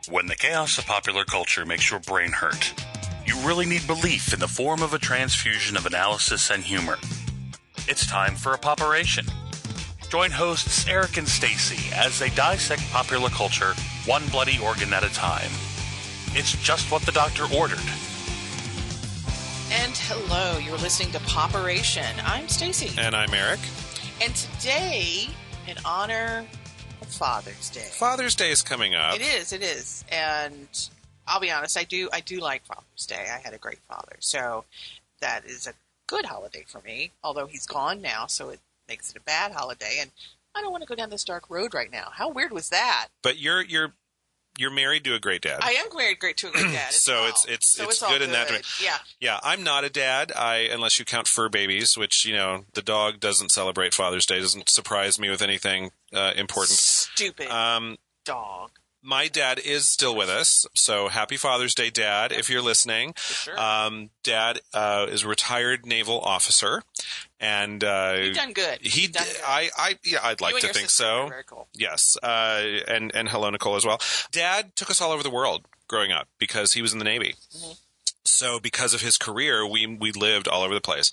When the chaos of popular culture makes your brain hurt, you really need belief in the form of a transfusion of analysis and humor. It's time for a POPereation. Join hosts Eric and Stacey as they dissect popular culture one bloody organ at a time. It's just what the doctor ordered. And hello, you're listening to POPereation. I'm Stacey. And I'm Eric. And today, in honor of Father's Day. Father's Day is coming up. It is. And I'll be honest, I do like Father's Day. I had a great father. So that is a good holiday for me, although he's gone now, so it makes it a bad holiday. And I don't want to go down this dark road right now. How weird was that? But you're married to a great dad. I am married to a great dad. So it's good in that direction. Yeah. I'm not a dad. Unless you count fur babies, which the dog doesn't celebrate Father's Day. Doesn't surprise me with anything important. Stupid dog. My dad is still with us, so happy Father's Day, Dad, if you're listening. For sure. Dad is a retired naval officer, and you've done good. I'd like to think so. Very cool. Yes, and hello, Nicole, as well. Dad took us all over the world growing up because he was in the Navy. Mm-hmm. So because of his career, we lived all over the place.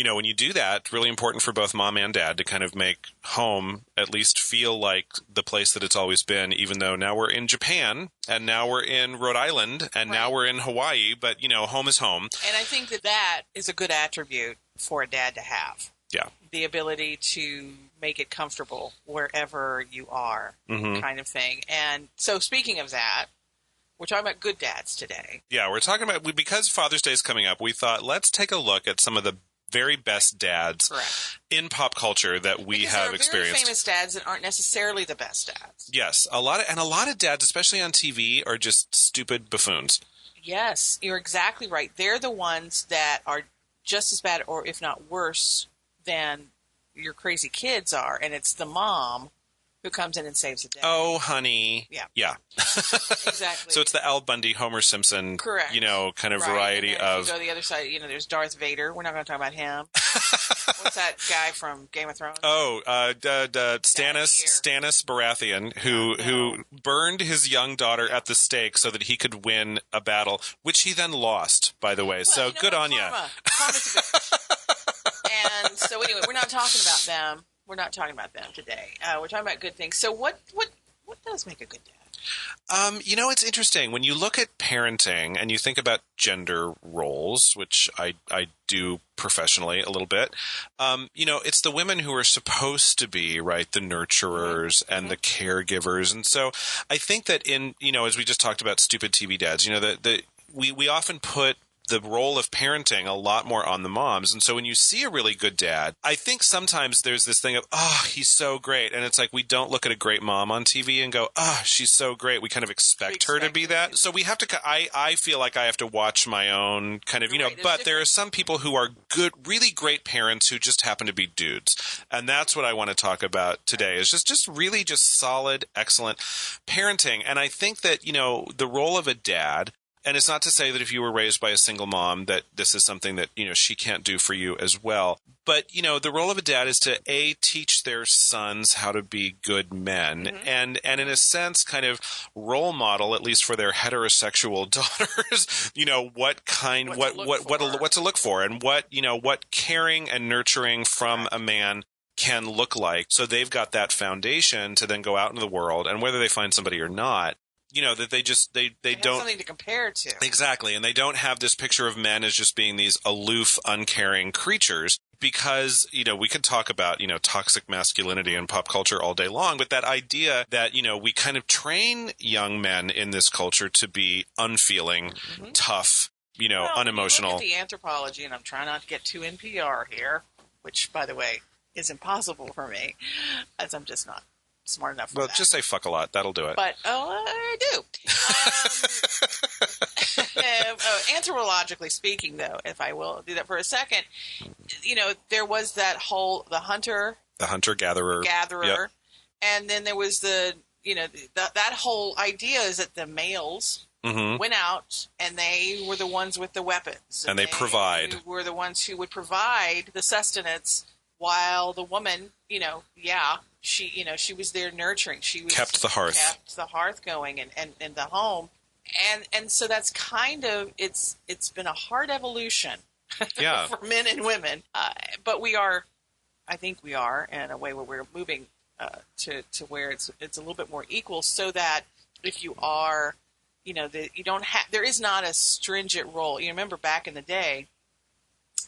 When you do that, it's really important for both mom and dad to kind of make home at least feel like the place that it's always been, even though now we're in Japan and now we're in Rhode Island and now we're in Hawaii, but, home is home. And I think that is a good attribute for a dad to have. Yeah. The ability to make it comfortable wherever you are, kind of thing. And so speaking of that, we're talking about good dads today. Yeah, we're talking about, because Father's Day is coming up, we thought let's take a look at some of the very best dads in pop culture that we have experienced. There are very famous dads that aren't necessarily the best dads. Yes, a lot of dads, especially on TV, are just stupid buffoons. Yes, you're exactly right. They're the ones that are just as bad, or if not worse, than your crazy kids are, and it's the mom who comes in and saves the day. Oh, honey. Yeah. Exactly. So it's the Al Bundy, Homer Simpson, correct, kind of variety of... If you go to the other side, there's Darth Vader. We're not going to talk about him. What's that guy from Game of Thrones? Oh, Stannis Baratheon, who burned his young daughter at the stake so that he could win a battle, which he then lost, by the way. Well, so good on you. Karma's a bitch. And so anyway, we're not talking about them. We're not talking about them today. We're talking about good things. So what does make a good dad? It's interesting. When you look at parenting and you think about gender roles, which I do professionally a little bit, it's the women who are supposed to be, right, the nurturers and the caregivers. And so I think that as we just talked about stupid TV dads, we often put the role of parenting a lot more on the moms. And so when you see a really good dad, I think sometimes there's this thing of, oh, he's so great. And it's like, we don't look at a great mom on TV and go, oh, she's so great. We kind of expect her to be that. So we have to, I feel like I have to watch my own kind of, but there are some people who are good, really great parents who just happen to be dudes. And that's what I want to talk about today is just really just solid, excellent parenting. And I think that, the role of a dad, and it's not to say that if you were raised by a single mom that this is something that, she can't do for you as well. But, the role of a dad is to, teach their sons how to be good men and in a sense kind of role model, at least for their heterosexual daughters, what to look for and what caring and nurturing from a man can look like. So they've got that foundation to then go out into the world, and whether they find somebody or not, that they don't have something to compare to. Exactly. And they don't have this picture of men as just being these aloof, uncaring creatures because, we could talk about, toxic masculinity in pop culture all day long, but that idea that, we kind of train young men in this culture to be unfeeling, tough, unemotional. Look at the anthropology, and I'm trying not to get too NPR here, which, by the way, is impossible for me as I'm just not smart enough for that. Just say fuck a lot. That'll do it. But, I do. Anthropologically speaking, though, if I will do that for a second, there was that whole, the hunter-gatherer. Yep. And then there was that whole idea is that the males went out and they were the ones with the weapons. And they provide. Were the ones who would provide the sustenance while the woman, she was there nurturing. She was kept the hearth going and the home. And so that's kind of, it's been a hard evolution for men and women. But I think we are in a way where we're moving to where it's a little bit more equal, so that if you are, you don't have, there is not a stringent role. You remember back in the day,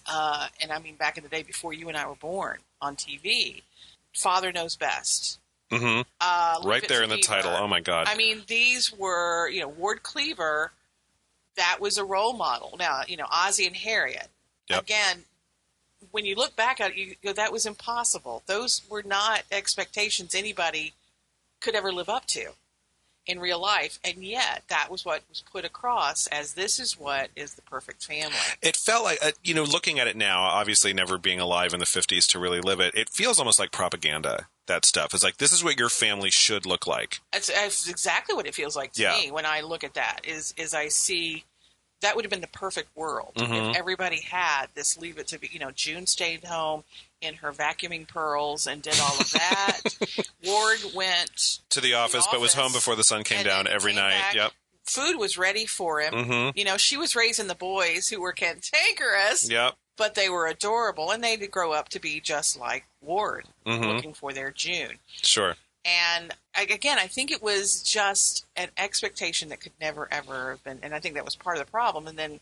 and I mean back in the day before you and I were born on TV, Father Knows Best. Mm-hmm. Right there in the title. Oh my God. I mean, these were, Ward Cleaver, that was a role model. Now, Ozzie and Harriet. Yep. Again, when you look back at it, you go, that was impossible. Those were not expectations anybody could ever live up to in real life. And yet that was what was put across as, this is what is the perfect family. It felt like, looking at it now, obviously never being alive in the 50s to really live it, it feels almost like propaganda, that stuff. It's like, this is what your family should look like. That's exactly what it feels like to me when I look at that, is I see that would have been the perfect world if everybody had this Leave It to Be. June stayed home in her vacuuming pearls and did all of that. Ward went to the office, but was home before the sun came down every night. Back. Yep. Food was ready for him. She was raising the boys who were cantankerous. Yep. But they were adorable, and they did grow up to be just like Ward, looking for their June. Sure. And again, I think it was just an expectation that could never, ever have been. And I think that was part of the problem. And then,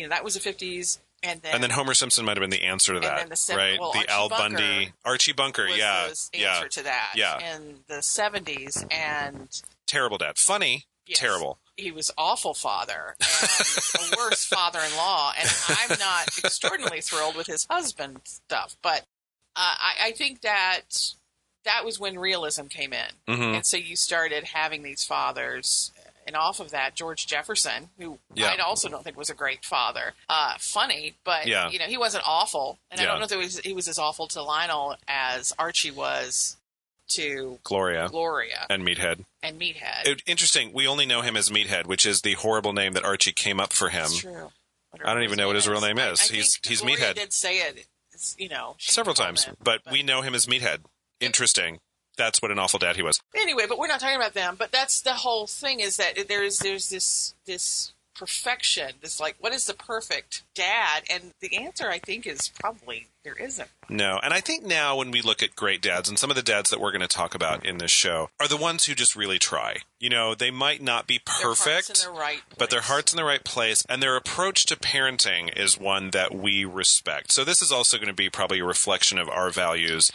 that was the 50s. And then Homer Simpson might have been the answer to that, right? Well, the Al Bundy, Archie Bunker, was the answer to that. In the 70s. And terrible dad. Funny, terrible. He was awful father and a worse father-in-law. And I'm not extraordinarily thrilled with his husband stuff. But I think that was when realism came in. And so you started having these fathers. And off of that, George Jefferson, who I also don't think was a great father. Funny, but he wasn't awful. And I don't know if he was as awful to Lionel as Archie was to Gloria and Meathead. Interesting. We only know him as Meathead, which is the horrible name that Archie came up for him. That's true. I don't even know what his real name is. He's Gloria Meathead. Did say it. Several times, but we know him as Meathead. Interesting. That's what an awful dad he was. Anyway, but we're not talking about them. But that's the whole thing, is that there's this perfection, this like, what is the perfect dad? And the answer, I think, is probably there isn't. No, and I think now when we look at great dads, and some of the dads that we're going to talk about in this show are the ones who just really try. They might not be perfect, but their heart's in the right place, and their approach to parenting is one that we respect. So this is also going to be probably a reflection of our values,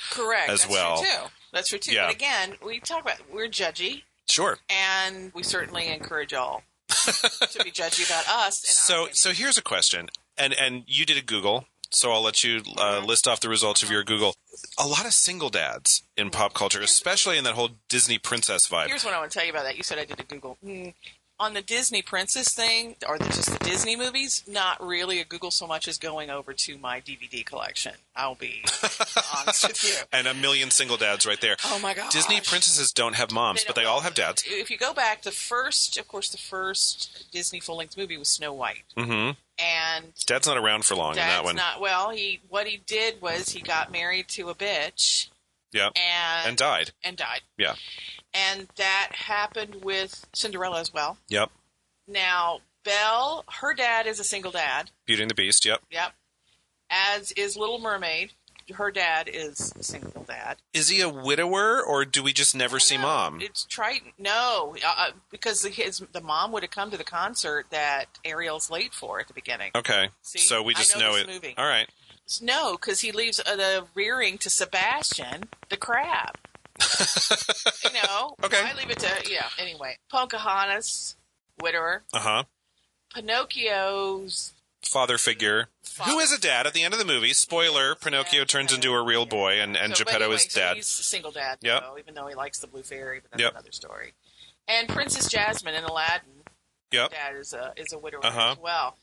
as well. True too. That's true too. But again, we talk about, we're judgy. Sure. And we certainly encourage y'all to be judgy about us. So here's a question, and you did a Google, so I'll let you list off the results of your Google. A lot of single dads in pop culture, especially in that whole Disney princess vibe. Here's what I want to tell you about that. You said I did a Google. On the Disney princess thing, or just the Disney movies, not really a Google so much as going over to my DVD collection. I'll be honest with you. And a million single dads right there. Oh my gosh. Disney princesses don't have moms, but they all have dads. If you go back, the first Disney full-length movie was Snow White. Mm-hmm. And Dad's not around for long in that one. What he did was he got married to a bitch. Yeah. And died. Yeah. And that happened with Cinderella as well. Yep. Now, Belle, her dad is a single dad. Beauty and the Beast, yep. Yep. As is Little Mermaid. Her dad is a single dad. Is he a widower, or do we just never see Mom? It's Triton. No, because the mom would have come to the concert that Ariel's late for at the beginning. Okay. See? So we just know it. Movie. All right. No, because he leaves the rearing to Sebastian, the crab. Okay. I leave it to, anyway. Pocahontas, widower. Uh-huh. Pinocchio's father figure, who is a dad at the end of the movie. Spoiler, Pinocchio turns into a real boy, and Geppetto is dad. He's a single dad, even though he likes the Blue Fairy, but that's another story. And Princess Jasmine in Aladdin, dad is a widower as well.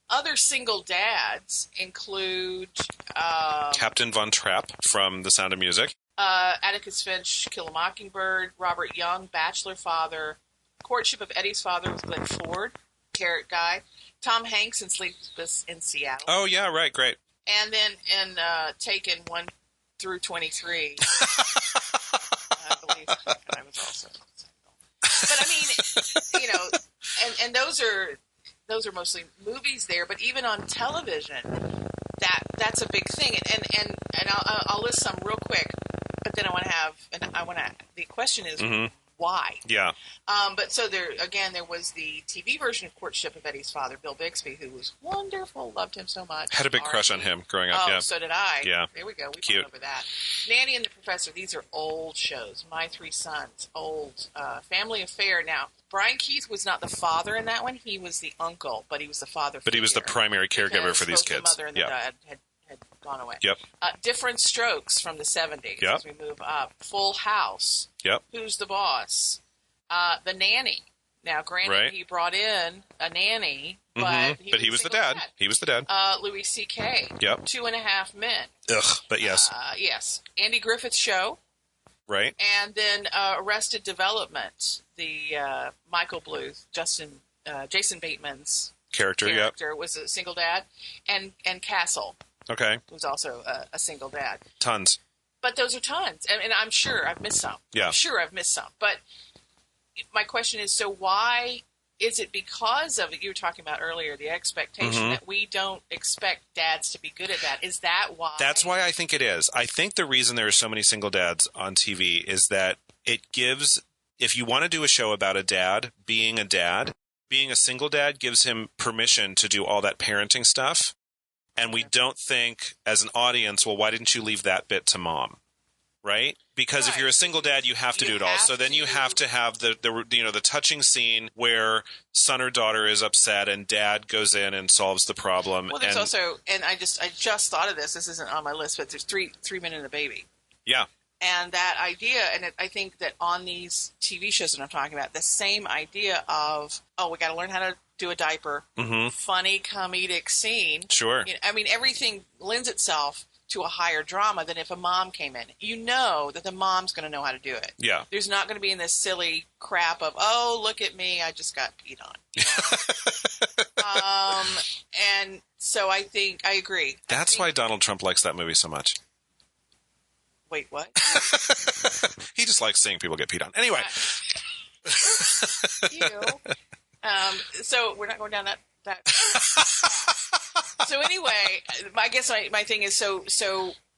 Other single dads include Captain Von Trapp from The Sound of Music. Atticus Finch, Kill a Mockingbird. Robert Young, Bachelor Father. Courtship of Eddie's Father was Glenn Ford, Carrot Guy. Tom Hanks in Sleepless in Seattle. Oh, yeah, right, great. And then in Taken, one through 23. I believe I was also single. But I mean, you know, and those are mostly movies there. But even on television, that's a big thing. And I'll list some real quick. But then the question is why? Yeah. But so there was the TV version of Courtship of Eddie's father, Bill Bixby, who was wonderful, loved him so much. Had a big crush on him growing up. Oh, yeah. so did I. Yeah. There we go. We Cute. went over that. Nanny and the Professor. These are old shows. My Three Sons. Old. Family Affair. Now, Brian Keith was not the father in that one. He was the uncle, but he was the father. But he was the primary caregiver for these kids. The mother and the dad had gone away. Yep. Different Strokes from the 70s. Yep. As we move up. Full House. Yep. Who's the Boss? The Nanny. Now, granted, he brought in a nanny, but he was the dad. He was the dad. Louis C.K. Yep. 2.5 Men. Ugh, but yes. Yes. Andy Griffith's Show. Right. And then Arrested Development, the Michael Bluth, Jason Bateman's character was a single dad, and Castle. Okay. Was also a single dad. Tons. But those are tons, and I'm sure I've missed some. Yeah. I'm sure I've missed some, but my question is, so why is it because of, you were talking about earlier, the expectation that we don't expect dads to be good at that? Is that why? That's why I think it is. I think the reason there are so many single dads on TV is that it gives, if you want to do a show about a dad, being a single dad gives him permission to do all that parenting stuff. And we don't think as an audience, well, why didn't you leave that bit to mom? Right? Because if you're a single dad, you have to do it all. So then you have to have the touching scene where son or daughter is upset and dad goes in and solves the problem. Well, there's also, and I just thought of this. This isn't on my list, but there's three men and a baby. Yeah. And that idea, and I think that on these TV shows that I'm talking about, the same idea of, we got to learn how to do a diaper, funny comedic scene. Sure. You know, I mean, everything lends itself to a higher drama than if a mom came in. You know that the mom's going to know how to do it. Yeah. There's not going to be in this silly crap of, look at me, I just got peed on. You know? And so I think, I agree. That's why Donald Trump likes that movie so much. Wait, what? He just likes seeing people get peed on. Anyway. So we're not going down that So anyway, I guess my thing is so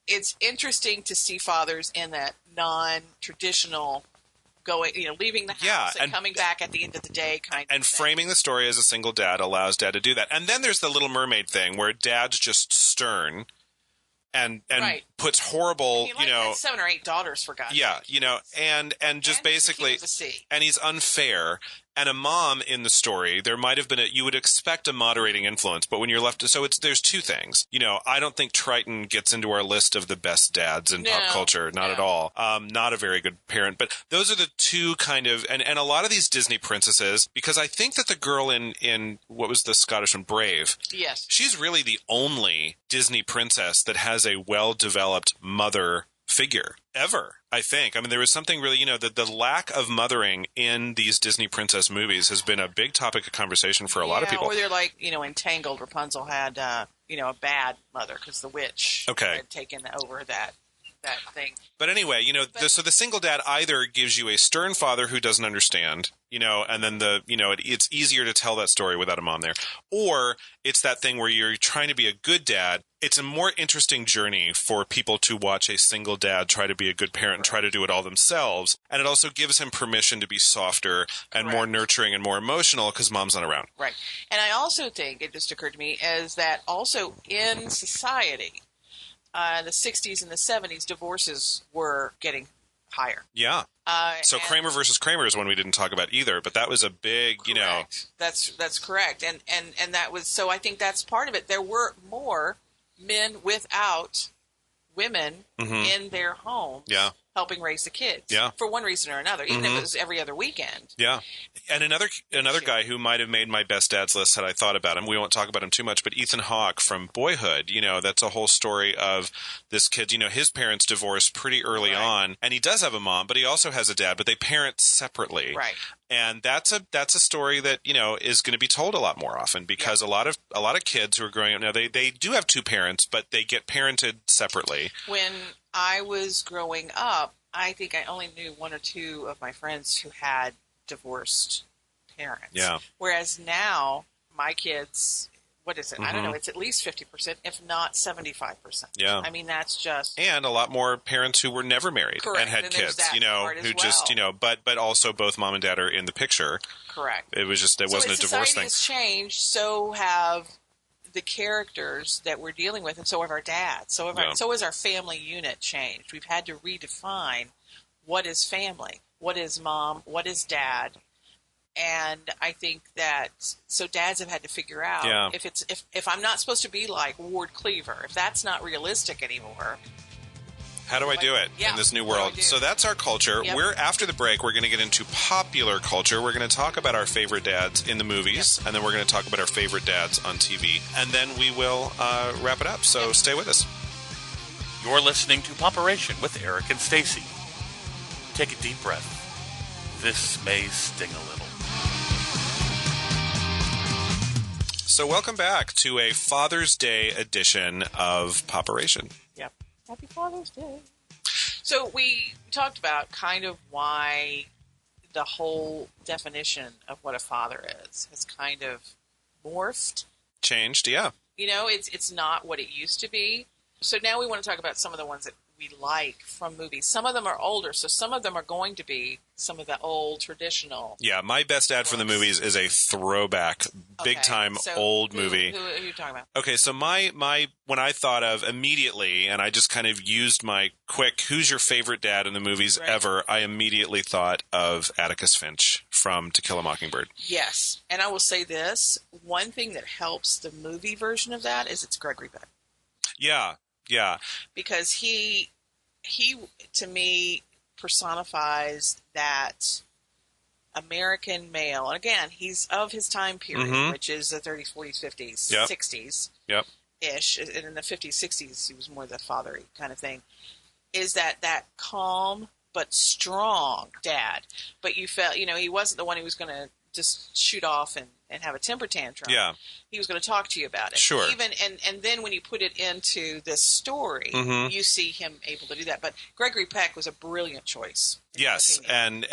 it's interesting to see fathers in that non-traditional going, leaving the house and coming back at the end of the day kind of thing. And framing the story as a single dad allows dad to do that. And then there's the Little Mermaid thing where dad's just stern and puts horrible, had 7 or 8 daughters, for God's sake. And just basically, and he's unfair. And a mom in the story, there might have been you would expect a moderating influence, but when you're left, there's two things. I don't think Triton gets into our list of the best dads in pop culture, not at all. Not a very good parent, but those are the two kind of, and a lot of these Disney princesses, because I think that the girl in what was the Scottish one, Brave? Yes. She's really the only Disney princess that has a well-developed mother figure ever, I think. I mean, there was something really, the lack of mothering in these Disney princess movies has been a big topic of conversation for a lot of people. Or they're like, Entangled, Rapunzel had, a bad mother because the witch had taken over that thing. But anyway, so the single dad either gives you a stern father who doesn't understand, and then it's easier to tell that story without a mom there. Or it's that thing where you're trying to be a good dad. It's a more interesting journey for people to watch a single dad try to be a good parent and try to do it all themselves. And it also gives him permission to be softer and more nurturing and more emotional because mom's not around. Right. And I also think, it just occurred to me, is that also in society, the 60s and the 70s, divorces were getting higher. Yeah. So Kramer versus Kramer is one we didn't talk about either, but that was a big, That's correct. And that was, so I think that's part of it. There were more men without women in their homes helping raise the kids for one reason or another, even if it was every other weekend. Yeah. And another guy who might have made my best dad's list had I thought about him, we won't talk about him too much, but Ethan Hawke from Boyhood, that's a whole story of this kid, his parents divorced pretty early on, and he does have a mom, but he also has a dad, but they parent separately. Right. And that's a story that, is going to be told a lot more often because a lot of kids who are growing up now, they do have two parents, but they get parented separately. When I was growing up, I think I only knew one or two of my friends who had divorced parents. Yeah. Whereas now, my kids, what is it? I don't know. Mhm. It's at least 50%, if not 75%. Yeah. I mean, that's just... And a lot more parents who were never married Correct. and had And there's kids, that part as who just, well. but also both mom and dad are in the picture. Correct. It was just, it wasn't a divorce thing. So as society has changed, so have the characters that we're dealing with, and so have our dads. So has our family unit changed. We've had to redefine what is family, what is mom, what is dad. And I think that so dads have had to figure out if I'm not supposed to be like Ward Cleaver, if that's not realistic anymore. How do I do it in this new world? So that's our culture. Yep. After the break, we're going to get into popular culture. We're going to talk about our favorite dads in the movies, and then we're going to talk about our favorite dads on TV. And then we will wrap it up. So stay with us. You're listening to POPereation with Eric and Stacey. Take a deep breath. This may sting a little. So welcome back to a Father's Day edition of POPeration. Yep. Happy Father's Day. So we talked about kind of why the whole definition of what a father is has kind of morphed. Changed, yeah. It's not what it used to be. So now we want to talk about some of the ones that we like from movies. Some of them are older, so some of them are going to be some of the old traditional. Yeah, my best dad from the movies is a throwback, big-time old movie. Who are you talking about? Okay, so my when I thought of immediately, and I just kind of used my quick, who's your favorite dad in the movies ever, I immediately thought of Atticus Finch from To Kill a Mockingbird. Yes, and I will say this, one thing that helps the movie version of that is it's Gregory Peck. Yeah. Yeah. Because he to me personifies that American male. And again, he's of his time period, which is the 30s, 40s, 50s, 60s ish. And in the 50s, 60s, he was more the father kind of thing. Is that calm but strong dad. But you felt, he wasn't the one who was going to just shoot off and have a temper tantrum. Yeah. He was going to talk to you about it. Sure. And then when you put it into this story, you see him able to do that. But Gregory Peck was a brilliant choice. Yes, and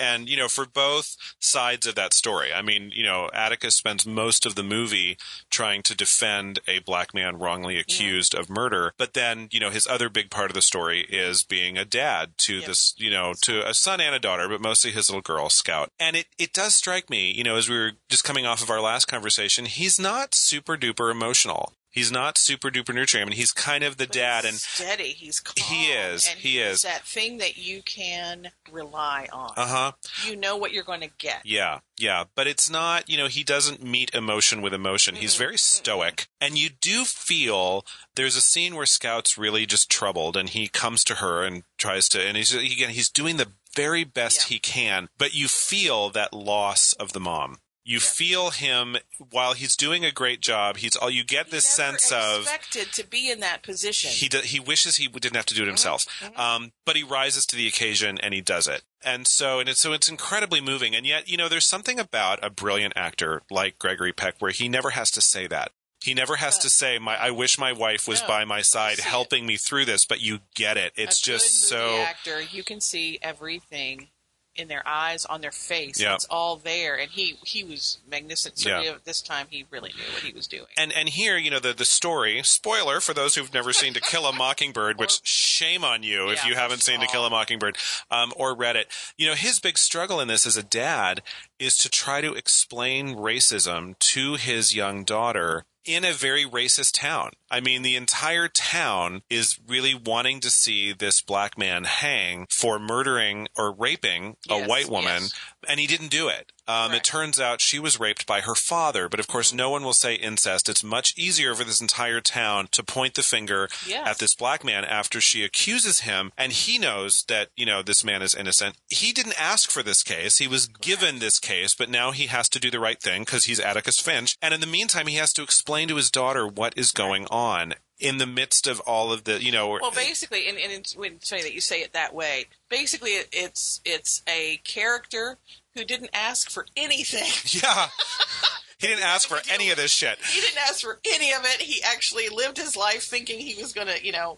for both sides of that story. I mean, Atticus spends most of the movie trying to defend a black man wrongly accused of murder, but then, his other big part of the story is being a dad to this, to a son and a daughter, but mostly his little girl, Scout. And it does strike me, as we were just coming off of our last conversation, he's not super duper emotional. He's not super duper nurturing. I mean, he's kind of the dad, and steady. He's calm. He is. And he is that thing that you can rely on. You know what you're going to get. Yeah, yeah. But it's not. He doesn't meet emotion with emotion. He's very stoic, and you do feel there's a scene where Scout's really just troubled, and he comes to her and tries to, and he's doing the very best he can, but you feel that loss of the mom. You feel him while he's doing a great job. You get this sense of expected to be in that position. He wishes he didn't have to do it himself, but he rises to the occasion and he does it. And so it's incredibly moving. And yet, there's something about a brilliant actor like Gregory Peck where he never has to say that. He never has to say, "I wish my wife was by my side, helping me through this." But you get it. It's just good movie actor. You can see everything in their eyes, on their face. It's all there. And he was magnificent. Certainly at this time, he really knew what he was doing. And here, the story, spoiler for those who've never seen To Kill a Mockingbird, which shame on you if you haven't seen To Kill a Mockingbird or read it. His big struggle in this as a dad is to try to explain racism to his young daughter in a very racist town. I mean, the entire town is really wanting to see this black man hang for murdering or raping a white woman, and he didn't do it. It turns out she was raped by her father, but of course no one will say incest. It's much easier for this entire town to point the finger at this black man after she accuses him, and he knows that, this man is innocent. He didn't ask for this case. He was given this case, but now he has to do the right thing because he's Atticus Finch. And in the meantime, he has to explain to his daughter what is going on in the midst of all of the, Well, basically, and it's funny that you say it that way. Basically, it's a character who didn't ask for anything. Yeah. He didn't ask for any of this shit. He didn't ask for any of it. He actually lived his life thinking he was going to,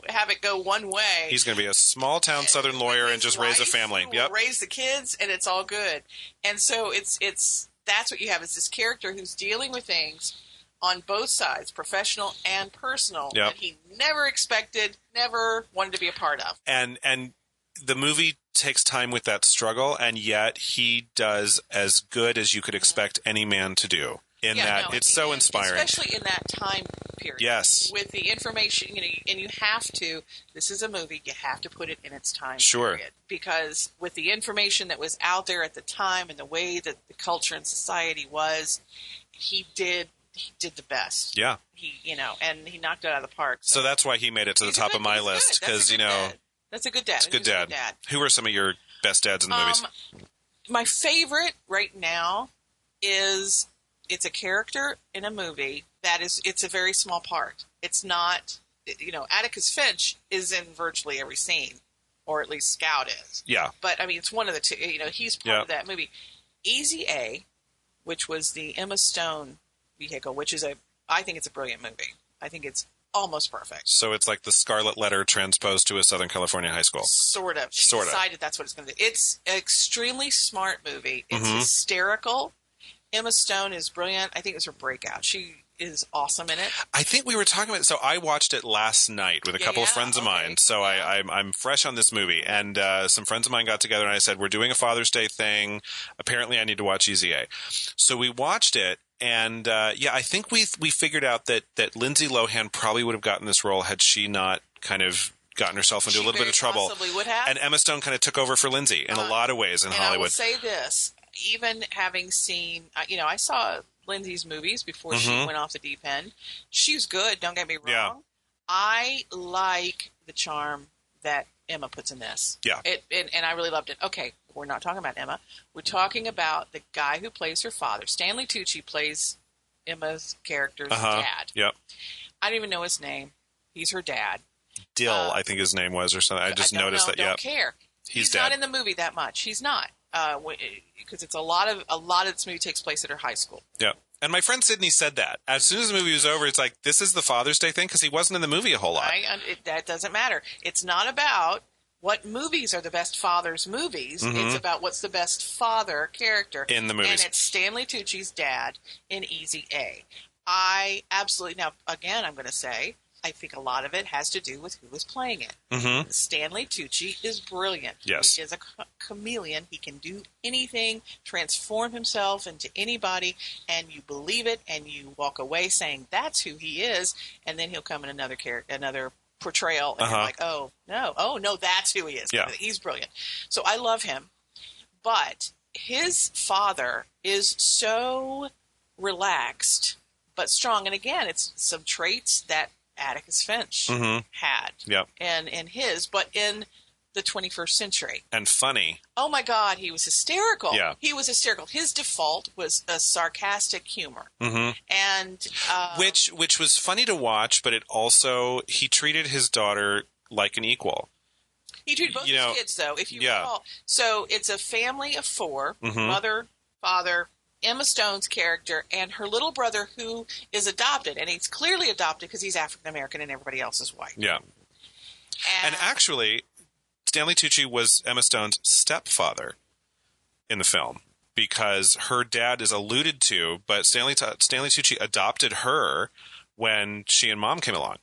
have it go one way. He's going to be a small town Southern lawyer and just raise a family. Yep. Raise the kids, and it's all good. And so that's what you have, is this character who's dealing with things on both sides, professional and personal, that he never expected, never wanted to be a part of. And the movie takes time with that struggle, and yet he does as good as you could expect any man to do. It's so inspiring. Especially in that time period. Yes. With the information, and you have to, this is a movie, you have to put it in its time period. Because with the information that was out there at the time and the way that the culture and society was, he did the best. Yeah. And he knocked it out of the park. So that's why he made it to the top of my list. Because, that's a good dad. It's a good dad. Who are some of your best dads in the movies? My favorite right now is, it's a character in a movie it's a very small part. It's not, Atticus Finch is in virtually every scene, or at least Scout is. Yeah. But, it's one of the two. He's part of that movie. Easy A, which was the Emma Stone vehicle, which is I think it's a brilliant movie. I think it's almost perfect. So it's like the Scarlet Letter transposed to a Southern California high school. Sort of. She decided that's what it's going to do. It's an extremely smart movie. It's hysterical. Emma Stone is brilliant. I think it was her breakout. She is awesome in it. I think we were talking about it. So I watched it last night with a couple of friends of mine. So I'm fresh on this movie. And some friends of mine got together and I said, we're doing a Father's Day thing. Apparently I need to watch Easy A. So we watched it. And I think we figured out that Lindsay Lohan probably would have gotten this role had she not kind of gotten herself into a little bit of trouble. Possibly would have. And Emma Stone kind of took over for Lindsay in a lot of ways in Hollywood. I will say this, even having seen, I saw Lindsay's movies before she went off the deep end. She was good, don't get me wrong. Yeah. I like the charm that Emma puts in this. Yeah. And I really loved it. Okay, we're not talking about Emma. We're talking about the guy who plays her father. Stanley Tucci plays Emma's character's dad. Yep. I don't even know his name. He's her dad. Dill, I think his name was, or something. I just noticed that. I don't care. He's not in the movie that much. He's not. Because it's a lot of this movie takes place at her high school. Yeah. And my friend Sydney said that. As soon as the movie was over, it's like, this is the Father's Day thing? Because he wasn't in the movie a whole lot. That doesn't matter. It's not about what movies are the best father's movies. It's about what's the best father character. In the movies. And it's Stanley Tucci's dad in Easy A. I absolutely, now, again, I'm going to say, I think a lot of it has to do with who is playing it. Stanley Tucci is brilliant. Yes. He is a chameleon. He can do anything, transform himself into anybody, and you believe it, and you walk away saying that's who he is, and then he'll come in another portrayal, and you're like, oh no, that's who he is. Yeah. He's brilliant. So I love him. But his father is so relaxed but strong. And again, it's some traits that Atticus Finch had but in the 21st century. And funny. Oh my God, he was hysterical. Yeah. He was hysterical. His default was a sarcastic humor. And which was funny to watch, but it also, he treated his daughter like an equal. He treated both his kids, though, if you recall. So it's a family of four, mother, father, Emma Stone's character, and her little brother, who is adopted, and he's clearly adopted because he's African American and everybody else is white. Yeah. And actually, Stanley Tucci was Emma Stone's stepfather in the film because her dad is alluded to, but Stanley Tucci adopted her when she and mom came along.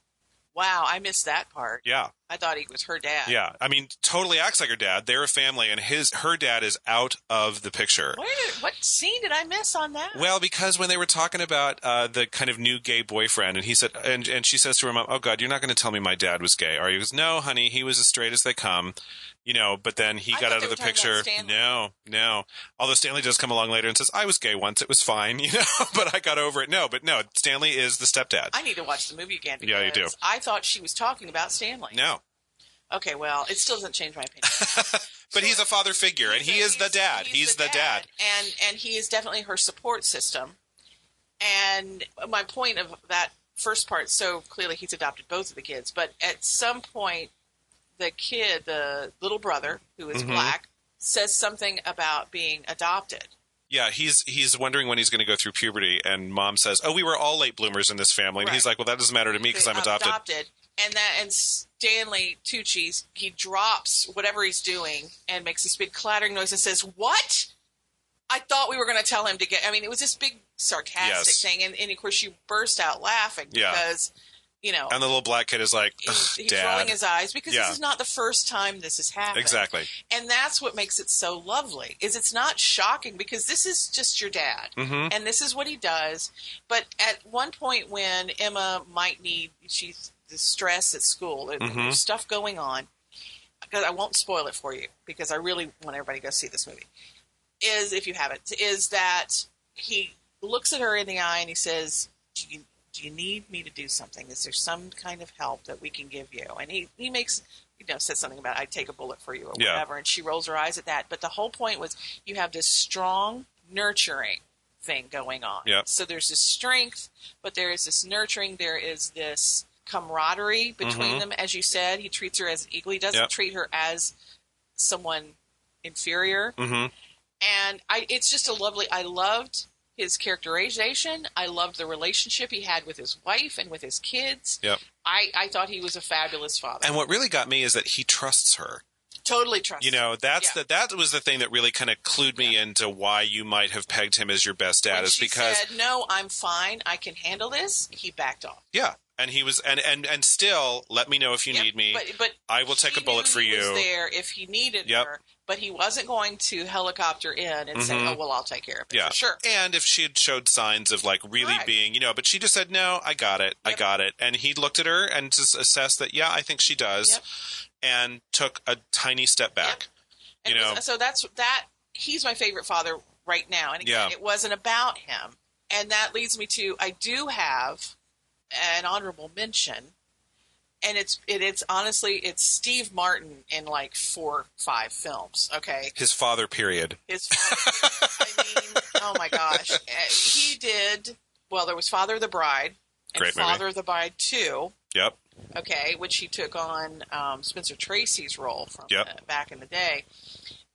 Wow, I missed that part. Yeah. I thought he was her dad. Yeah. I mean, totally acts like her dad. They're a family, and her dad is out of the picture. What scene did I miss on that? Well, because when they were talking about the kind of new gay boyfriend, and he said, and she says to her mom, "Oh God, you're not going to tell me my dad was gay, are you?" He goes, "No, honey, he was as straight as they come." But then he got out of the picture. No. Although Stanley does come along later and says, "I was gay once. It was fine, but I got over it." No, Stanley is the stepdad. I need to watch the movie again. Yeah, you do. I thought she was talking about Stanley. No. Okay, well, it still doesn't change my opinion. But he's a father figure, and he is the dad. He's the dad. And he is definitely her support system. And my point of that first part, so clearly he's adopted both of the kids, but at some point, the kid, the little brother, who is black, says something about being adopted. Yeah, he's wondering when he's going to go through puberty, and Mom says, "Oh, we were all late bloomers in this family." And he's like, "Well, that doesn't matter to me because I'm adopted." And Stanley Tucci, he drops whatever he's doing and makes this big clattering noise and says, "What? I thought we were going to tell him to get." I mean, it was this big sarcastic thing, and of course you burst out laughing because. And the little black kid is like, he's Dad. rolling his eyes because this is not the first time this has happened. Exactly. And that's what makes it so lovely, is it's not shocking because this is just your dad. Mm-hmm. And this is what he does. But at one point when Emma might need, she's the stress at school, there's stuff going on, because I won't spoil it for you because I really want everybody to go see this movie, if you haven't, is that he looks at her in the eye and he says, do you need me to do something? Is there some kind of help that we can give you? And he makes, says something about, I'd take a bullet for you or whatever. And she rolls her eyes at that. But the whole point was you have this strong, nurturing thing going on. Yep. So there's this strength, but there is this nurturing. There is this camaraderie between them. As you said, he treats her as an equal. He doesn't treat her as someone inferior. Mm-hmm. And it's just a lovely, I loved his characterization. I loved the relationship he had with his wife and with his kids. Yep. I thought he was a fabulous father. And what really got me is that he trusts her. Totally trusts her. That was the thing that really kind of clued me into why you might have pegged him as your best dad. When is she because said, "No, I'm fine. I can handle this," he backed off. Yeah. And he was, and still, let me know if you need me. But I will take a bullet for you. He was there if he needed her, but he wasn't going to helicopter in and say, "Oh, well, I'll take care of it." Yeah, for sure. And if she had showed signs of like really being, but she just said, "No, I got it, I got it," and he looked at her and just assessed that, I think she does, and took a tiny step back. So that's that. He's my favorite father right now, and again, it wasn't about him, and that leads me to I do have an honorable mention, and it's honestly it's Steve Martin in like 4 or 5 films. Okay, his father period. His father period. I mean, oh my gosh, he did. Well, there was Father of the Bride and Great movie. Father of the Bride 2. Yep. Okay, which he took on Spencer Tracy's role from back in the day,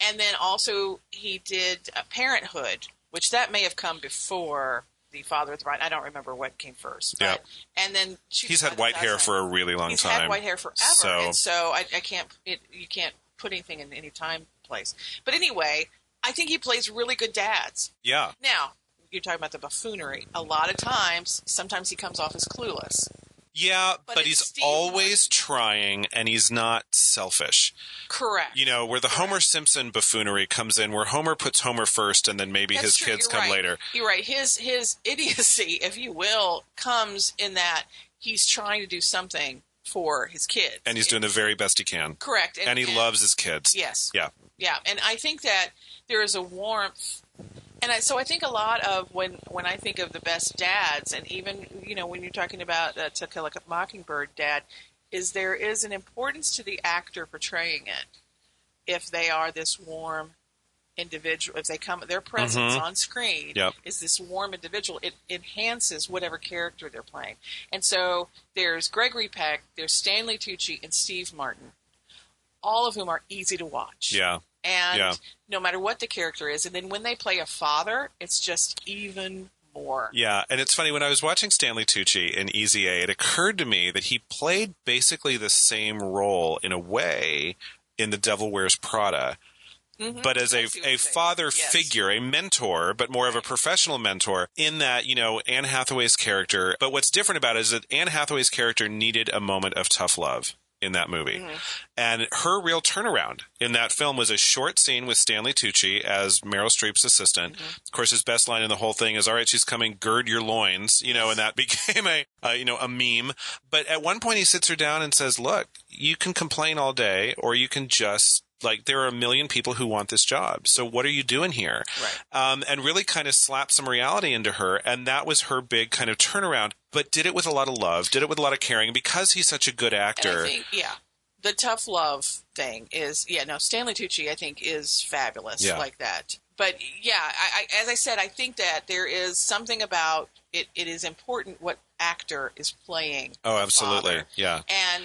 and then also he did Parenthood, which that may have come before the Father of the Bride. I don't remember what came first. But, and then he's had white hair for a really long time. He's had white hair forever, and so I can't. You can't put anything in any time place. But anyway, I think he plays really good dads. Yeah. Now you're talking about the buffoonery. A lot of times, sometimes he comes off as clueless. Yeah, but he's always trying, and he's not selfish. Correct. Where the Homer Simpson buffoonery comes in, where Homer puts Homer first, and then maybe his kids come later. You're right. His idiocy, if you will, comes in that he's trying to do something for his kids. And he's doing the very best he can. Correct. And he loves his kids. Yes. Yeah. Yeah. And I think that there is a warmth. And so I think a lot of when I think of the best dads, and even, when you're talking about To Kill a Mockingbird dad, is there is an importance to the actor portraying it. If they are this warm individual, if they come, their presence on screen is this warm individual, it enhances whatever character they're playing. And so there's Gregory Peck, there's Stanley Tucci, and Steve Martin, all of whom are easy to watch. Yeah. And no matter what the character is, and then when they play a father, it's just even more. Yeah, and it's funny, when I was watching Stanley Tucci in Easy A, it occurred to me that he played basically the same role in a way in The Devil Wears Prada. Mm-hmm. But as a father figure, a mentor, but more of a professional mentor, in that, Anne Hathaway's character. But what's different about it is that Anne Hathaway's character needed a moment of tough love in that movie. Mm-hmm. And her real turnaround in that film was a short scene with Stanley Tucci as Meryl Streep's assistant. Mm-hmm. Of course, his best line in the whole thing is, "All right, she's coming, gird your loins," and that became a meme. But at one point he sits her down and says, "Look, you can complain all day, or you can just, there are a million people who want this job. So what are you doing here?" Right. And really kind of slap some reality into her. And that was her big kind of turnaround, but did it with a lot of love, did it with a lot of caring, because he's such a good actor. And I think, the tough love thing is, Stanley Tucci, I think, is fabulous like that. But I as I said, I think that there is something about it. It is important what actor is playing. Oh, absolutely. Father. Yeah.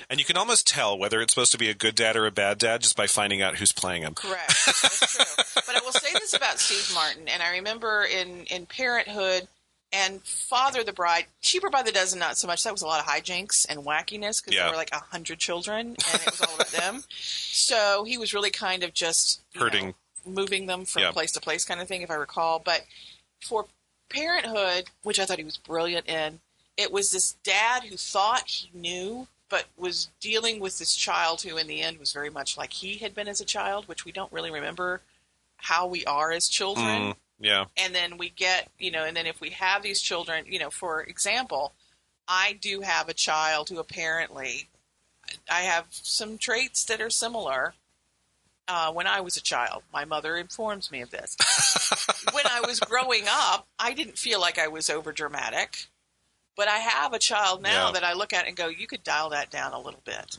And you can almost tell whether it's supposed to be a good dad or a bad dad just by finding out who's playing him. Correct. That's true. But I will say this about Steve Martin, and I remember in Parenthood and Father of the Bride, Cheaper by the Dozen, not so much. That was a lot of hijinks and wackiness because there were like 100 children, and it was all about them. So he was really kind of just hurting, moving them from place to place kind of thing, if I recall. But for Parenthood, which I thought he was brilliant in, it was this dad who thought he knew, but was dealing with this child who in the end was very much like he had been as a child, which we don't really remember how we are as children. Yeah. And then we get, and then if we have these children, for example, I do have a child who apparently, I have some traits that are similar. When I was a child, my mother informs me of this. When I was growing up, I didn't feel like I was over dramatic, but I have a child now that I look at and go, you could dial that down a little bit.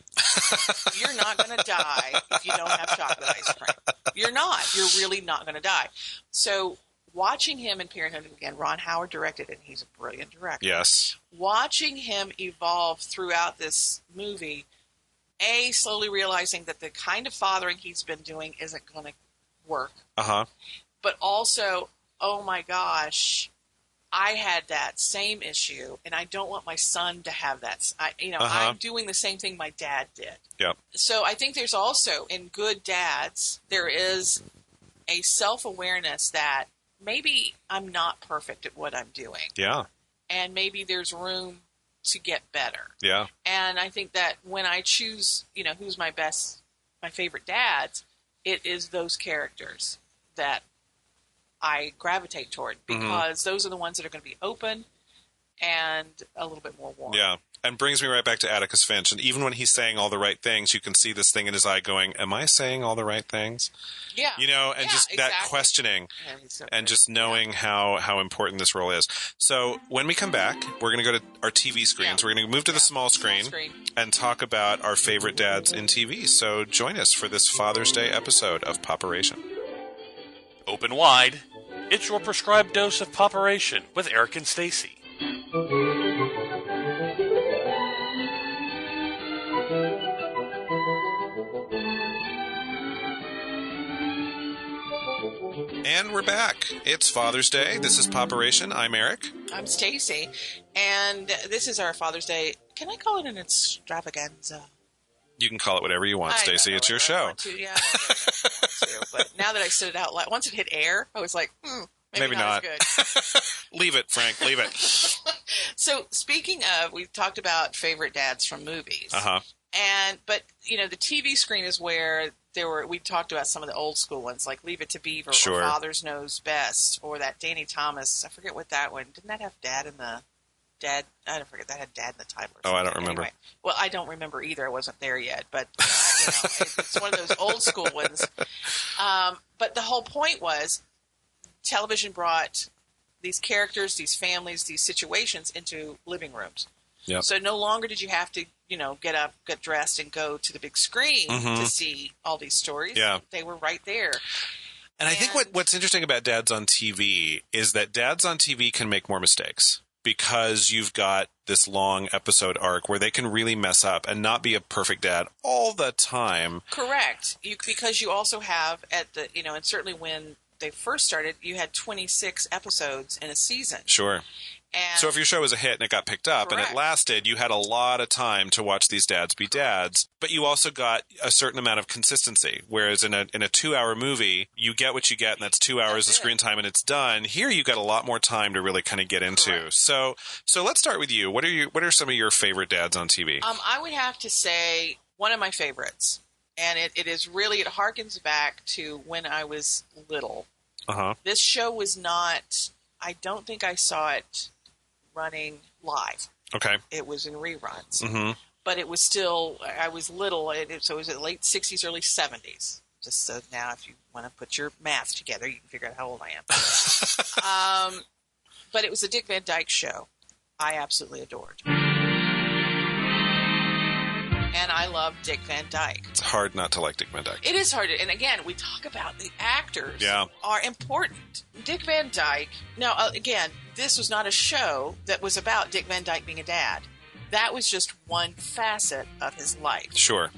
You're not going to die if you don't have chocolate ice cream. You're not. You're really not going to die. So watching him in Parenthood, again, Ron Howard directed it, and he's a brilliant director. Yes. Watching him evolve throughout this movie, slowly realizing that the kind of fathering he's been doing isn't going to work. Uh-huh. But also, oh my gosh, I had that same issue, and I don't want my son to have that. I'm doing the same thing my dad did. Yep. So I think there's also, in good dads, there is a self-awareness that maybe I'm not perfect at what I'm doing. Yeah. And maybe there's room to get better. Yeah. And I think that when I choose, who's my favorite dads, it is those characters that I gravitate toward because those are the ones that are going to be open and a little bit more warm. Yeah. And brings me right back to Atticus Finch. And even when he's saying all the right things, you can see this thing in his eye going, am I saying all the right things? Yeah. And just exactly. that questioning and just knowing how important this role is. So when we come back, we're going to go to our TV screens. We're going to move to the small screen and talk about our favorite dads in TV. So join us for this Father's Day episode of POPereation. Open wide. It's your prescribed dose of POPereation with Eric and Stacey. And we're back. It's Father's Day. This is POPereation. I'm Eric. I'm Stacey. And this is our Father's Day. Can I call it an extravaganza? You can call it whatever you want, Stacey. It's your show. Yeah, I want to. But now that I said it out loud, once it hit air, I was like, maybe not. As good. Leave it, Frank. Leave it. So speaking of, we've talked about favorite dads from movies. Uh-huh. But the TV screen is where we talked about some of the old school ones, like Leave It to Beaver, or Father's Knows Best, or that Danny Thomas. I forget what that one. Didn't that have dad in the dad? I don't forget. That had dad in the title. Oh, I don't remember. Anyway, well, I don't remember either. I wasn't there yet, but it's one of those old school ones. But the whole point was, television brought these characters, these families, these situations into living rooms. Yep. So no longer did you have to, get up, get dressed, and go to the big screen to see all these stories. Yeah. They were right there. And I think what's interesting about dads on TV is that dads on TV can make more mistakes because you've got this long episode arc where they can really mess up and not be a perfect dad all the time. Correct. Because you also have and certainly when they first started, you had 26 episodes in a season. Sure. And so if your show was a hit and it got picked up and it lasted, you had a lot of time to watch these dads be dads, but you also got a certain amount of consistency. Whereas in a 2-hour movie, you get what you get, and that's 2 hours of screen time and it's done. Here you got a lot more time to really kind of get into. Correct. So let's start with you. What are some of your favorite dads on TV? I would have to say one of my favorites, and it harkens back to when I was little. Uh-huh. This show was not, I don't think I saw it running live. Okay. It was in reruns. Mm-hmm. But it was still, I was little, so it was the late 60s, early 70s. Just so now if you want to put your math together, you can figure out how old I am. But it was the Dick Van Dyke Show. I absolutely adored. and I love Dick Van Dyke. It's hard not to like Dick Van Dyke. It is hard. And again, we talk about the actors are important. Dick Van Dyke, now, again, this was not a show that was about Dick Van Dyke being a dad. That was just one facet of his life. Sure.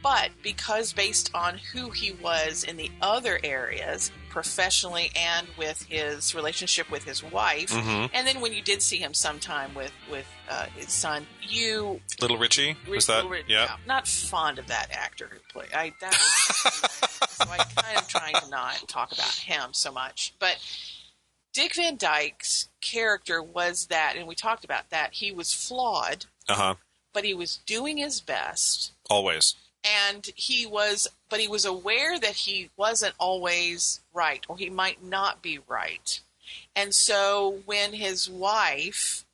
But because based on who he was in the other areas, professionally and with his relationship with his wife, and then when you did see him sometime with his son, Little Richie, was that? Yeah. Not fond of that actor who played. So I kind of trying to not talk about him so much. But Dick Van Dyke's character was that, and we talked about that, he was flawed, but he was doing his best. Always. And he was aware that he wasn't always right, or he might not be right. And so when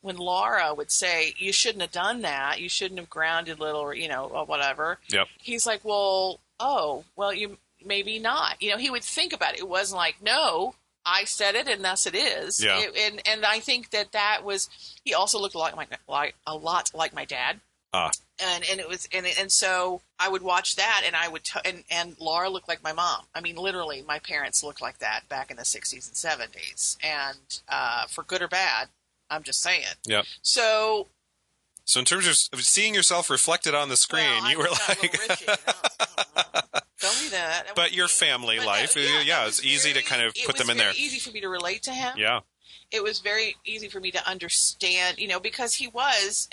when Laura would say, you shouldn't have done that, you shouldn't have grounded little, or whatever. Yep. He's like, well, you maybe not. He would think about it. It wasn't like, no, I said it and thus it is. Yeah. And I think that was, he also looked a lot like my dad. And it was, and so I would watch that, and I would, and Laura looked like my mom. I mean, literally, my parents looked like that back in the 60s and 70s, and for good or bad, I'm just saying. Yeah. So in terms of seeing yourself reflected on the screen, you were like, don't do that. But your family life, it's easy to kind of put them in there. It was very easy for me to relate to him. Yeah. It was very easy for me to understand, because he was,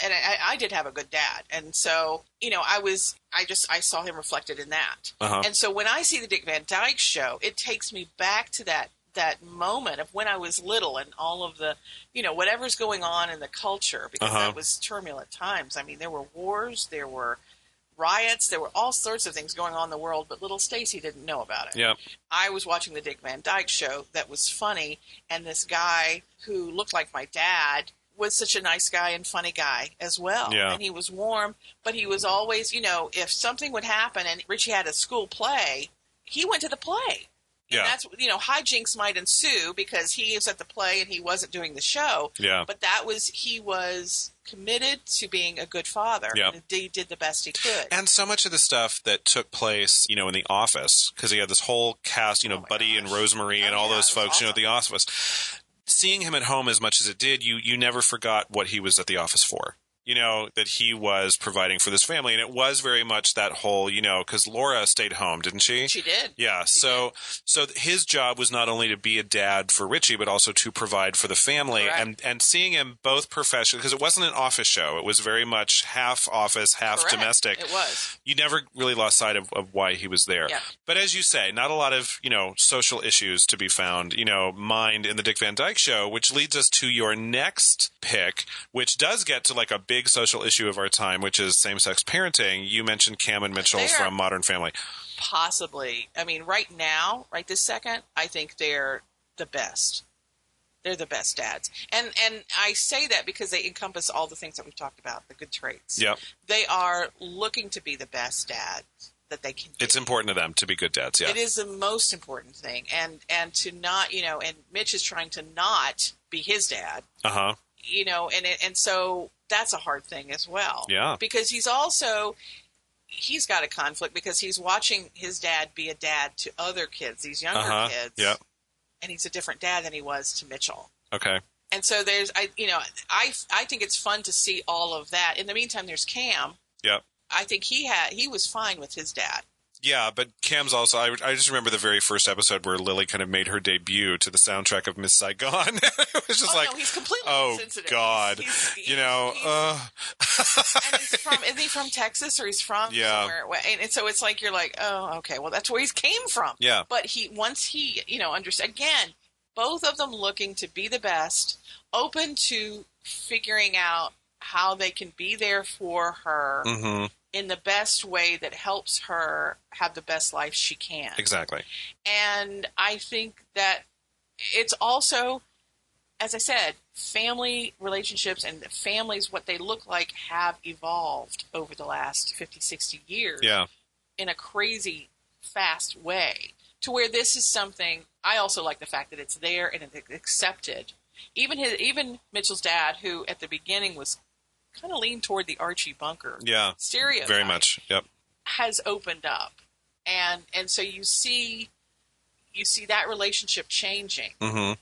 and I did have a good dad. And so, I saw him reflected in that. And so when I see the Dick Van Dyke Show, it takes me back to that moment of when I was little and all of the, whatever's going on in the culture, because that was turbulent times. I mean, there were wars, there were riots, there were all sorts of things going on in the world, but little Stacey didn't know about it. Yeah. I was watching the Dick Van Dyke Show that was funny, and this guy who looked like my dad was such a nice guy and funny guy as well. Yeah. And he was warm, but he was always, if something would happen and Richie had a school play, he went to the play. And that's, hijinks might ensue because he is at the play and he wasn't doing the show. Yeah. But he was committed to being a good father. Yeah. And he did the best he could. And so much of the stuff that took place, in The Office, because he had this whole cast, Buddy and Rosemary and all those folks, awesome. At The Office. Seeing him at home as much as it did, you never forgot what he was at the office for. That he was providing for this family. And it was very much that whole, because Laura stayed home, didn't she? She did. Yeah. So his job was not only to be a dad for Richie, but also to provide for the family. Correct. And seeing him both professional, because it wasn't an office show. It was very much half office, half Correct. Domestic. It was. You never really lost sight of why he was there. Yeah. But as you say, not a lot of, social issues to be found, mined in the Dick Van Dyke Show, which leads us to your next pick, which does get to like a big social issue of our time, which is same-sex parenting. You mentioned Cam and Mitchell from Modern Family. Possibly. I mean, right now, right this second, I think they're the best. They're the best dads. And I say that because they encompass all the things that we've talked about, the good traits. Yep. They are looking to be the best dads that they can be. It's important to them to be good dads, yeah. It is the most important thing. And to not, and Mitch is trying to not be his dad. Uh-huh. And so that's a hard thing as well. Yeah. Because he's got a conflict because he's watching his dad be a dad to other kids, these younger kids. Yeah. And he's a different dad than he was to Mitchell. Okay. And so I think it's fun to see all of that. In the meantime, there's Cam. Yep. I think he was fine with his dad. Yeah, but Cam's also, I just remember the very first episode where Lily kind of made her debut to the soundtrack of Miss Saigon. It was just no, he's completely insensitive. God. And isn't he from Texas or he's from somewhere? And so it's like, you're like, oh, okay, well, that's where he came from. Yeah. But once he understood, again, both of them looking to be the best, open to figuring out how they can be there for her. Mm-hmm. In the best way that helps her have the best life she can. Exactly. And I think that it's also, as I said, family relationships and families, what they look like, have evolved over the last 50, 60 years in a crazy fast way to where this is something. I also like the fact that it's there and it's accepted. Even Mitchell's dad, who at the beginning was kind of lean toward the Archie Bunker stereotype. Very much. Yep. Has opened up, and so you see that relationship changing, mm-hmm.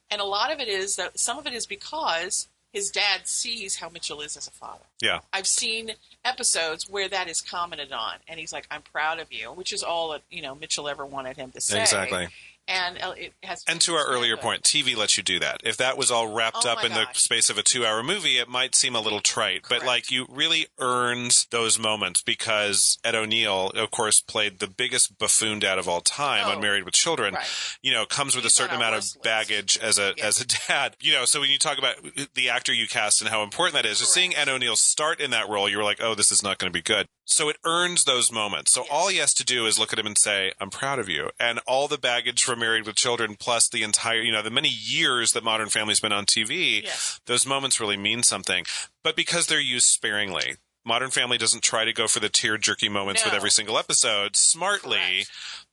and a lot of it is that some of it is because his dad sees how Mitchell is as a father. Yeah, I've seen episodes where that is commented on, and he's like, "I'm proud of you," which is all that Mitchell ever wanted him to say. Exactly. And it has. And to our earlier point, TV lets you do that. If that was all wrapped up in the space of a 2-hour movie, it might seem a little trite. Correct. But you really earned those moments because Ed O'Neill, of course, played the biggest buffoon dad of all time on Married with Children. Right. Comes with a certain amount of baggage as a dad. So when you talk about the actor you cast and how important that is, just seeing Ed O'Neill start in that role, you were like, oh, this is not going to be good. So it earns those moments. So all he has to do is look at him and say, I'm proud of you. And all the baggage from Married with Children, plus the entire, the many years that Modern Family's been on TV, those moments really mean something. But because they're used sparingly, Modern Family doesn't try to go for the tear-jerky moments with every single episode smartly. Correct.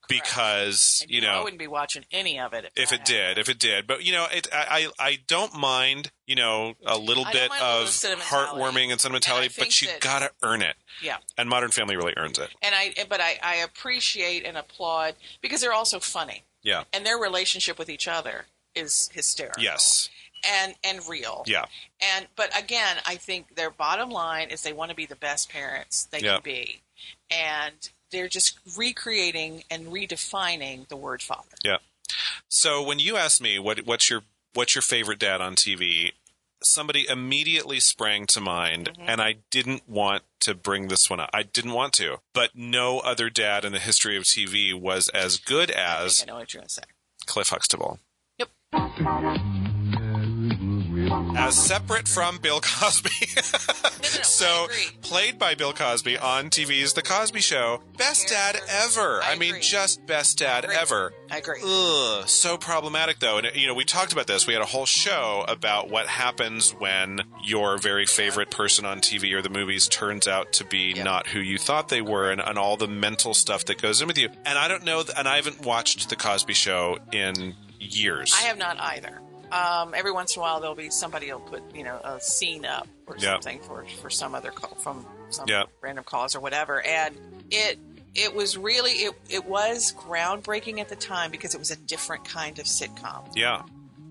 Because, I wouldn't be watching any of it if it did. But, I don't mind, a little bit of heartwarming and sentimentality, but you got to earn it. Yeah. And Modern Family really earns it. And I appreciate and applaud because they're also funny. Yeah. And their relationship with each other is hysterical. Yes. And real. Yeah. But again, I think their bottom line is they want to be the best parents they can be. And they're just recreating and redefining the word father. Yeah. So when you asked me what's your favorite dad on TV, somebody immediately sprang to mind, and I didn't want to bring this one up. I didn't want to, but no other dad in the history of TV was as good as I know what you're going to say. Cliff Huxtable. Yep. As separate from Bill Cosby. So, played by Bill Cosby on TV's The Cosby Show. Best dad ever. I mean, just best dad ever. I agree. Ugh, so problematic, though. And, we talked about this. We had a whole show about what happens when your very favorite person on TV or the movies turns out to be not who you thought they were, and all the mental stuff that goes in with you. And I don't know, and I haven't watched The Cosby Show in years. I have not either. Every once in a while, there'll be somebody will put, a scene up or something for some other call from some random cause or whatever. And it was really, it was groundbreaking at the time because it was a different kind of sitcom. Yeah.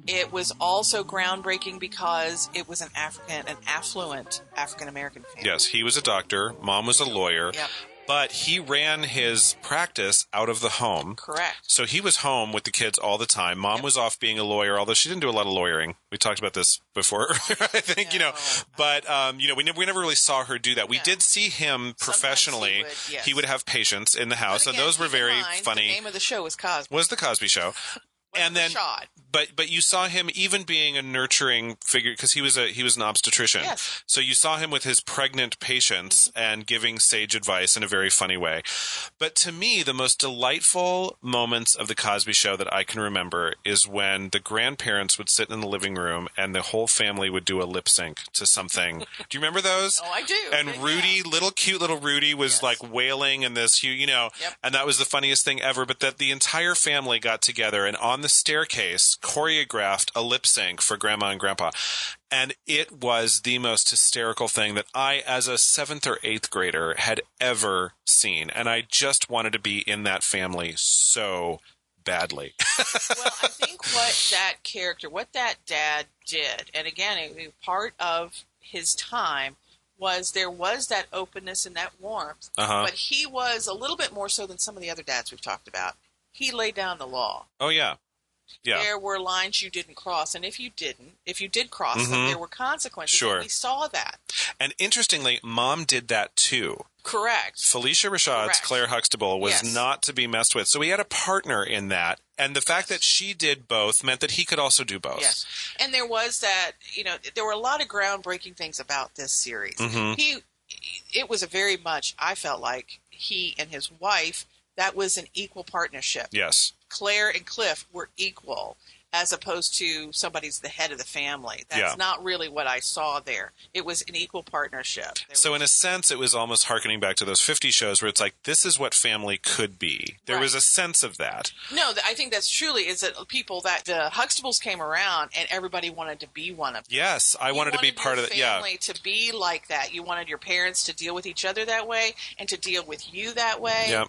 It was also groundbreaking because it was an affluent African-American family. Yes, he was a doctor. Mom was a lawyer. Yep. But he ran his practice out of the home. Correct. So he was home with the kids all the time. Mom was off being a lawyer, although she didn't do a lot of lawyering. We talked about this before, I think, But, we never really saw her do that. We did see him professionally. He would have patients in the house, and those were very funny. The name of the show was Cosby. Was The Cosby Show. And then, but you saw him even being a nurturing figure because he was an obstetrician. Yes. So you saw him with his pregnant patients and giving sage advice in a very funny way. But to me, the most delightful moments of the Cosby Show that I can remember is when the grandparents would sit in the living room and the whole family would do a lip sync to something. Do you remember those? Oh, I do. And Rudy, cute little Rudy, was like wailing in this, and that was the funniest thing ever. But that the entire family got together and on the staircase choreographed a lip sync for Grandma and Grandpa. And it was the most hysterical thing that I, as a 7th or 8th grader, had ever seen. And I just wanted to be in that family so badly. Well, I think what that dad did, and again, part of his time was there was that openness and that warmth. But he was a little bit more so than some of the other dads we've talked about. He laid down the law. Oh, yeah. Yeah. There were lines you didn't cross, and if you did cross them, there were consequences. Sure. And we saw that. And interestingly, Mom did that too. Correct. Felicia Rashad's Claire Huxtable was not to be messed with. So he had a partner in that. And the fact that she did both meant that he could also do both. Yes. And there was that, there were a lot of groundbreaking things about this series. It was a very much, I felt like, he and his wife, that was an equal partnership. Yes. Claire and Cliff were equal. as opposed to somebody's the head of the family. That's not really what I saw there. It was an equal partnership. So in a sense, it was almost hearkening back to those 50 shows where it's like, this is what family could be. There was a sense of that. No, I think that's truly is that people that the Huxtables came around and everybody wanted to be one of them. Yes, I wanted to be part of it. Yeah. Family to be like that. You wanted your parents to deal with each other that way and to deal with you that way. Yeah.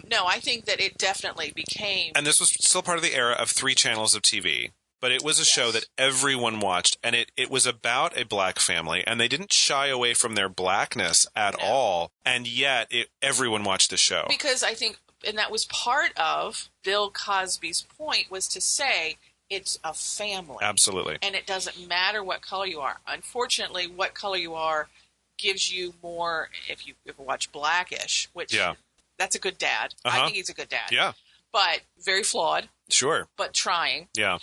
No, I think that it definitely became. And this was still part of the era of 3 channels of TV. But it was a show that everyone watched, and it was about a black family, and they didn't shy away from their blackness at all, and yet everyone watched the show. Because I think, and that was part of Bill Cosby's point, was to say it's a family. Absolutely. And it doesn't matter what color you are. Unfortunately, what color you are gives you more, if you ever watch Blackish, which that's a good dad. I think he's a good dad. Yeah. But very flawed. Sure. But trying. Yeah.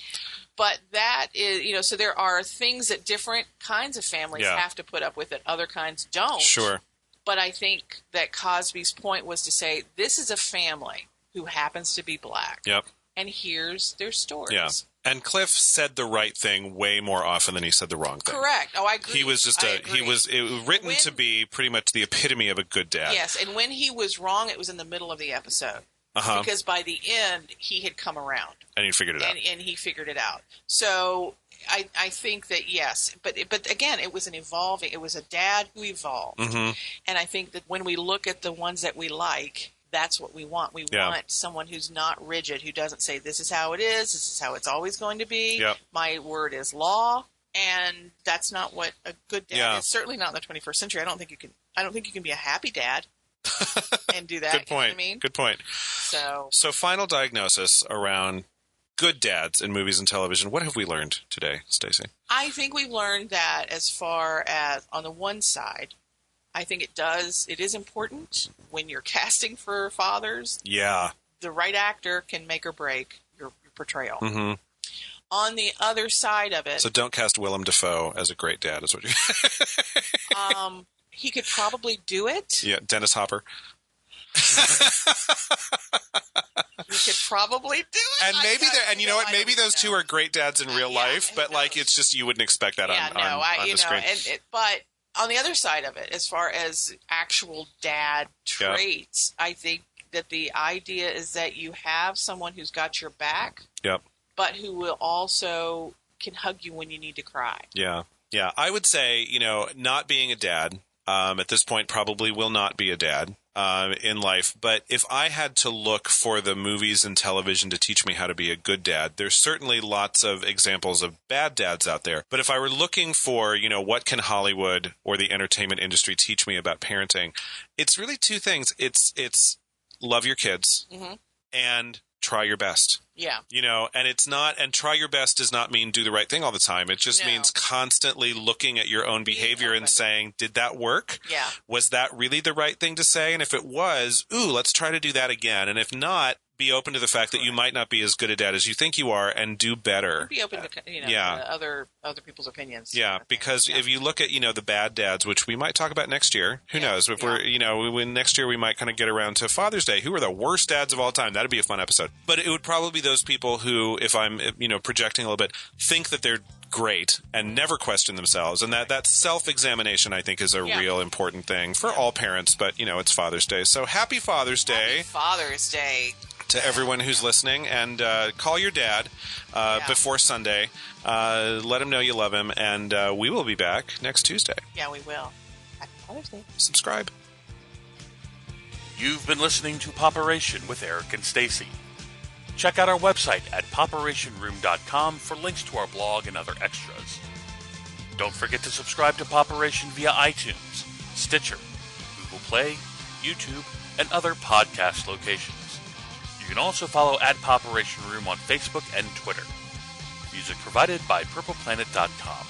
But that is, so there are things that different kinds of families have to put up with that other kinds don't. Sure. But I think that Cosby's point was to say, this is a family who happens to be black. Yep. And here's their stories. Yeah. And Cliff said the right thing way more often than he said the wrong thing. Correct. Oh, I agree. He was just it was written to be pretty much the epitome of a good dad. Yes, and when he was wrong, it was in the middle of the episode. Because by the end, he had come around. And he figured it out. And he figured it out. So I think that, yes. But again, it was it was a dad who evolved. Mm-hmm. And I think that when we look at the ones that we like, that's what we want. We want someone who's not rigid, who doesn't say, this is how it is, this is how it's always going to be. Yep. My word is law. And that's not what a good dad is. Certainly not in the 21st century. I don't think you can be a happy dad. And do that. Good point. You know what I mean? Good point. So final diagnosis around good dads in movies and television. What have we learned today, Stacey? I think we've learned that as far as on the one side, I think it is important when you're casting for fathers. Yeah. The right actor can make or break your portrayal. Mm-hmm. On the other side of it. So don't cast Willem Dafoe as a great dad, is what you he could probably do it. Yeah, Dennis Hopper. He could probably do it. And maybe you know what? Maybe those two are great dads in real life, but like it's just you wouldn't expect that on the screen. But on the other side of it, as far as actual dad traits, I think that the idea is that you have someone who's got your back, but who will also can hug you when you need to cry. Yeah. Yeah. I would say, not being a dad, at this point probably will not be a dad in life. But if I had to look for the movies and television to teach me how to be a good dad, there's certainly lots of examples of bad dads out there. But if I were looking for, what can Hollywood or the entertainment industry teach me about parenting, it's really 2 things. It's love your kids and try your best. Yeah. And try your best does not mean do the right thing all the time. It just means constantly looking at your own behavior and saying, did that work? Yeah. Was that really the right thing to say? And if it was, let's try to do that again. And if not, be open to the fact that you might not be as good a dad as you think you are and do better. Be open to, other people's opinions. Yeah, because if you look at, the bad dads, which we might talk about next year, who knows? If we're, next year we might kind of get around to Father's Day. Who are the worst dads of all time? That'd be a fun episode. But it would probably be those people who, if I'm, projecting a little bit, think that they're great and never question themselves. And that self-examination, I think, is a real important thing for all parents. But, it's Father's Day. So happy Father's Day. Happy Father's Day. To everyone who's listening, and call your dad before Sunday. Let him know you love him, and we will be back next Tuesday. Yeah, we will. Happy Father's Day. Subscribe. You've been listening to POPereation with Eric and Stacey. Check out our website at POPerationRoom.com for links to our blog and other extras. Don't forget to subscribe to POPeration via iTunes, Stitcher, Google Play, YouTube, and other podcast locations. You can also follow @POPeration Room on Facebook and Twitter. Music provided by PurplePlanet.com.